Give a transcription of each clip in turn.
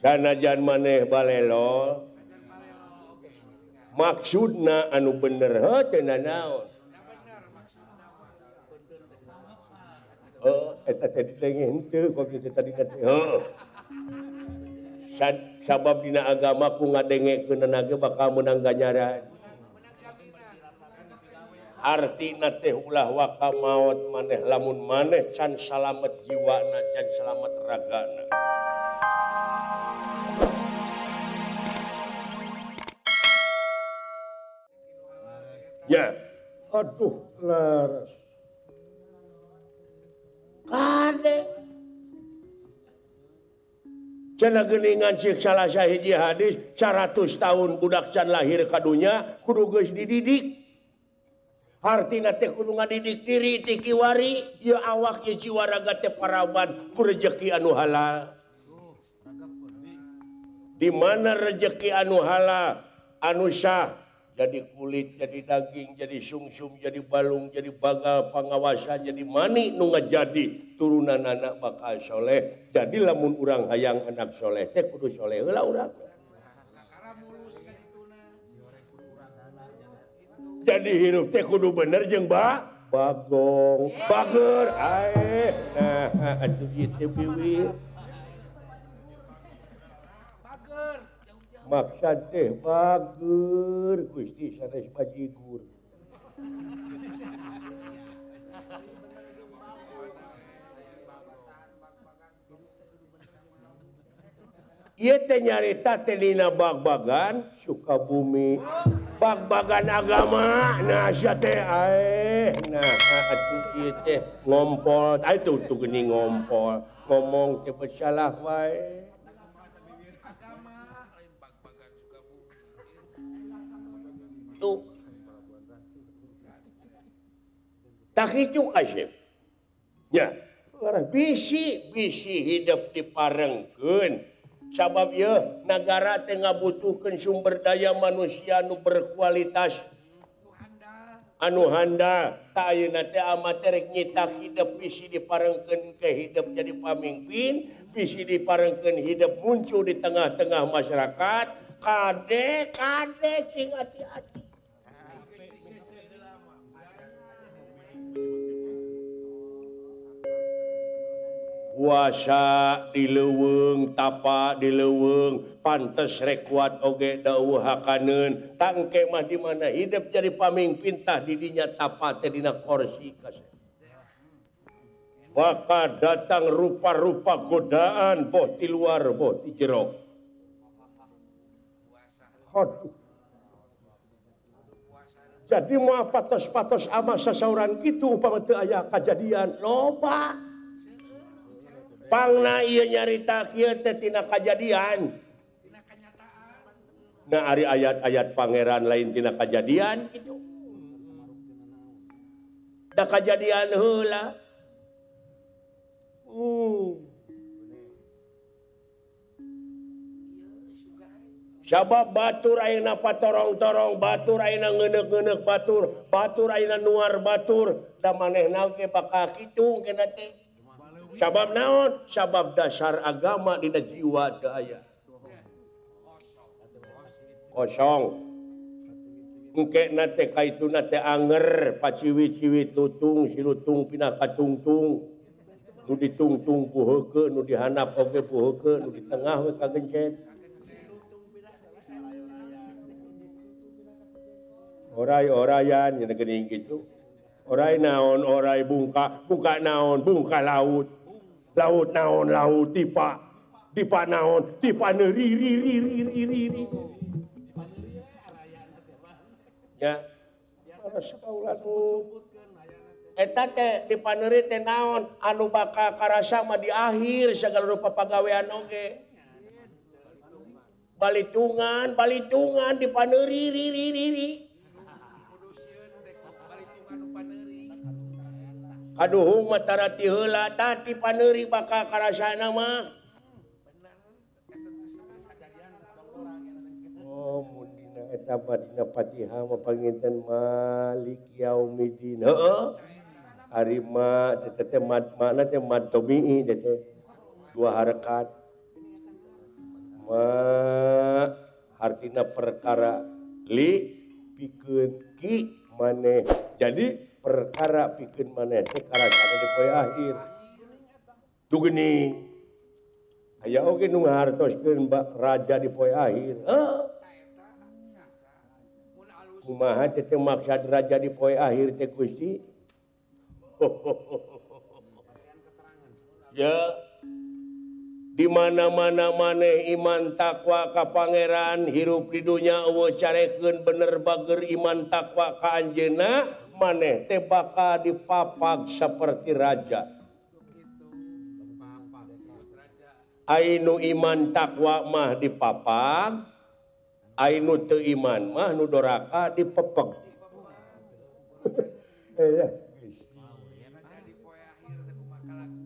sanajan maneh balelo maksudna anu bener teu naon eta tadi henteu kok kitu tadi sabab dina agama ku ngadengekeun ge bakal menang ganjaran artina teh ulah waka maot maneh lamun maneh can salamet jiwana can salamet ragana ya aduh laras kade cenah geuningan cik salah sahiji hadis 100 tahun budak can lahir ka dunya kudu geus dididik artina teh kudu ngadidik diri ti kiwari ieu awak ieu jiwa raga teh paraban ku rezeki anu halal di mana rezeki anu halal anu sah jadi kulit jadi daging jadi sungsum jadi balung jadi bagal pangawasan jadi mani nu ngajadi turunan anak bakal soleh jadi lamun urang hayang anak soleh teh kudu soleh heula urang jadi hirup teh kudu bener jeung bagong bager nah atuh ieu teh biwir bager maksud teh bager Gusti sanes bajigur ieu teh nyarita teh dina bag-bagan Sukabumi bag-bagan agama nah sia teh nah atuh ieu teh ngompol tuh geuning ngompol ngomong teh salah wae tuh tak itu kasih ya bisi hidup diparengkeun sabab ya negara teh ngabutuhkeun sumber daya manusia anu berkualitas anu handal ta ayeuna teh amat rek nyitak hidup bisi diparengkeun ke hidup jadi pamimpin bisi diparengkeun hidup muncul di tengah-tengah masyarakat kade cing hati-hati puasa dileuweung tapa dileuweung pantes rek kuat oge dawuh hakaneun tangke mah di mana hidup jadi pamimpin tah di dinya tapa teh dina kursi kasih bakal datang rupa-rupa godaan boh ti luar boh ti jero aduh jadi moal patos-patos ama sasauran kitu upama teu aya kajadian loba pangna ieu nyarita kieu teh tina kajadian tina kanyataan nah ari ayat-ayat pangeran lain tina kajadian kitu da kajadian heula sabab batur ayeuna patorong-torong batur ayeuna ngeuneuk-ngeuneuk batur ayeuna nuar batur da manehna ge bakal kitu keneh teh sabab naon sabab dasar agama dina jiwa teu aya kosong engke na teh kaituna teh anger paciwit-ciwit lutung si lutung pindah ka tungtung nu ditungtung ku heukeut nu dihandap oge ku heukeut nu di tengah we kagencet oray-orayan nya geuning kitu oray naon oray bungka naon bungka laut naon laut tipa naon tipa neuri ya eta teh dipaneuri teh naon anu bakal karasa mah di akhir sagala rupa pagawean oge balitungan dipaneuri aduh matarati heula tati paneuri bakal karasana mah oh mun dina eta dina Fatihah mah panginten Malik Yaumiddin heeh ari mah teh makna teh mad tabi'i teh dua harakat artina perkara pikeun ki maneh jadi perkara pikeun maneh teh karajana di poe akhir tuh gini aya oge nu ngahartoskeun raja di poe akhir kumaha teh maksud raja di poe akhir teh Gusti ya di mana-mana maneh iman takwa ka pangeran hirup di dunya eueuh carekeun bener bager iman takwa ka anjeunna maneh teh bakal dipapag saperti raja ainu iman takwa mah dipapag ainu teu iman mah nu doraka dipepeg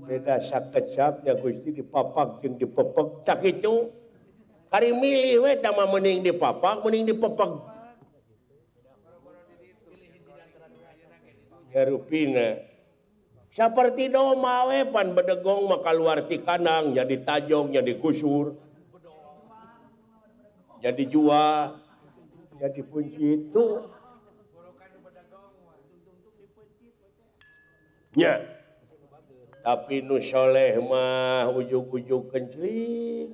beda sakecapnya Gusti dipapag jeung dipepeg cak itu kari milih we tah mah mending dipapag mending dipepeg garupina saperti doma we pan bedegong mah kaluar ti kandang jadi tajong jadi gusur jadi jua jadi punci itu nya tapi nu soleh mah ujug-ujug kencing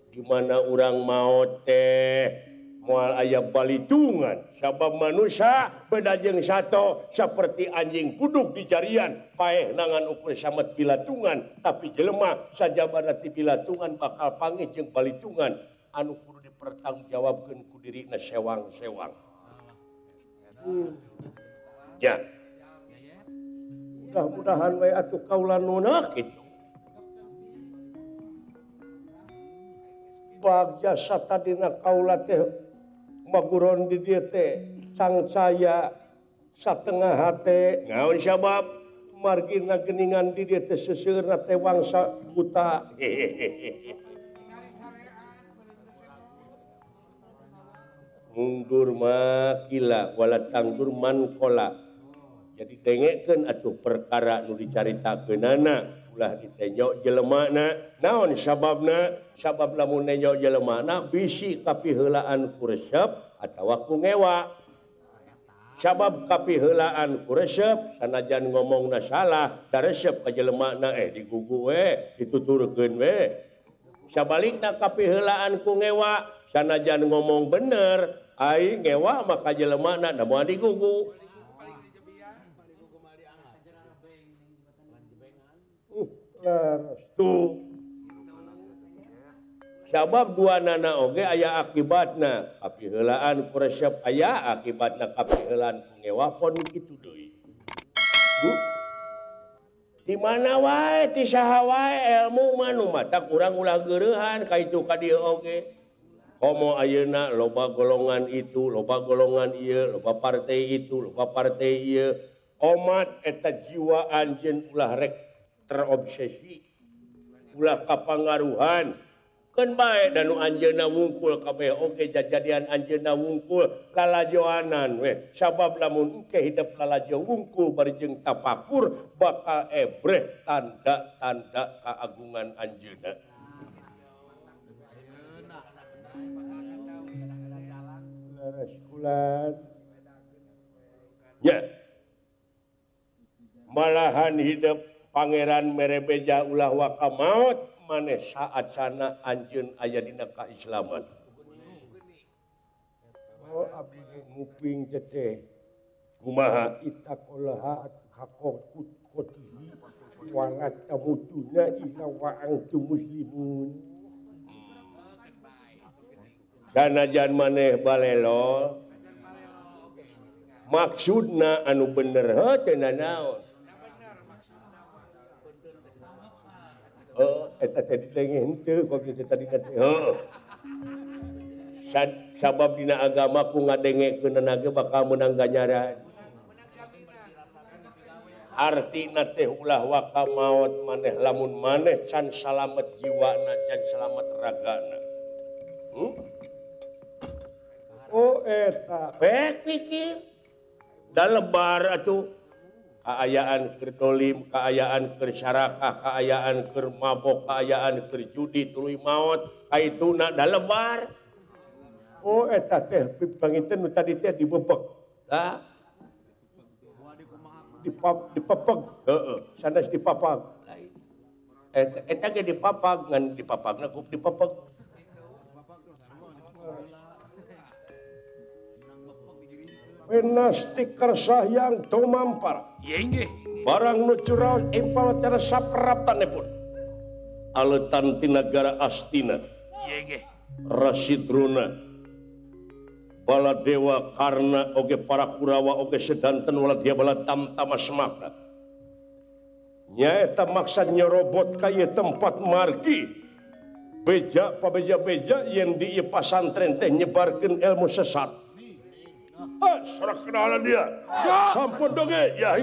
gimana urang maot teh moal aya balitungan sabab manusia beda jeung sato saperti anjing puduk di jarian paeh nangan ukur samet bilatungan tapi jelema sajabana ti bilatungan bakal panggih jeung balitungan anu kudu dipertanggungjawabkeun ku dirina sewang-sewang ya mudah-mudahan we atuh kaula nunak kitu bagja satadina kaula teh maguron di dieu teh sangsaya satengah hate ngaon sabab margina geuningan di dieu teh seuseurna teh wangsa buta mundur mah kila wala tangdur man kola jadi dengekeun atuh perkara nu dicaritakeunana ulah ditenyo jelemana naon sababna sabab lamun nenyo jelemana bisi kapiheulaan ku resep atawa ku ngewa sabab kapiheulaan ku resep sanajan ngomongna salah da resep ka jelemana digugu we dituturkeun we sabalikna kapiheulaan ku ngewa sanajan ngomong bener ai ngewa maka jelemana da moal digugu tuh sabab dua nana oge aya akibatna kapiheulaan ku resep aya akibatna kapiheulaan ku ngewa pon kitu deui di mana wae ti saha wae ilmu mah nu matak urang ulah geureuhan ka itu ka dieu oge komo ayeuna loba golongan itu loba golongan ieu loba partai itu loba partai ieu omat eta jiwa anjeun ulah rek terobsesi ulah kapangaruhan keun bae dan nu anjeunna wungkul kabeh oge jajadian anjeunna wungkul lalajoanan we sabab lamun engke hidup lalajo wungkul bari jeung tapakur bakal ebreh tanda-tanda keagungan anjeunna laras kulan nya malahan hidup Pangeran merebeja ulah waka maut maneh saat sana anjeun aya dina kaislaman. Oh abdi nguping teh kumaha itaqallaha haqqut qatihi wa la tamutuna illa wa antum muslimun. Sanajan maneh balelo maksudna anu bener teu naon. Eta tadi tengeh henteu kok kitu tadi teh. Sabab dina agama ku ngadengekeunna ge bakal meunang ganjaran. Artina teh ulah waka maot maneh lamun maneh can salamet jiwana can salamet ragana. Oh eta bek pikir da lebar atuh keayaan kerdolim, keayaan kersyarakah, keayaan kermabok, keayaan kerjudi, tuluy maut, kaituna dalebar. Oh, eta teh panginten tadi teh dibebek. Dah. Dipepeg. Heeh, sanes dipapag. Eta ge dipapag ngan dipapagna ku dipepeg. Penastik kersah yang tumampar. Barang nu curaos impal cara sapraptanipun. Aletan ti nagara Astina. Rasidruna. Baladewa Karna oge para Kurawa oge sedanten wala dia bala tamtama semaka. Nyaeta maksud nyerobot kaya tempat margi. Beja pabeja-beja yang di pasantren teh nyebarkeun ilmu sesat. Sarak kenalan dia. Sampun doge. Ya.